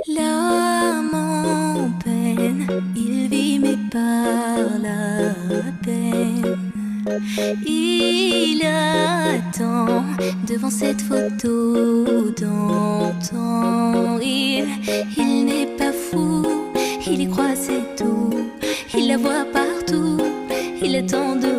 L'âme en peine, il vit mais par la peine. Il attend devant cette photo d'antan. Il n'est pas fou, il y croit c'est tout. Il la voit partout, il attend de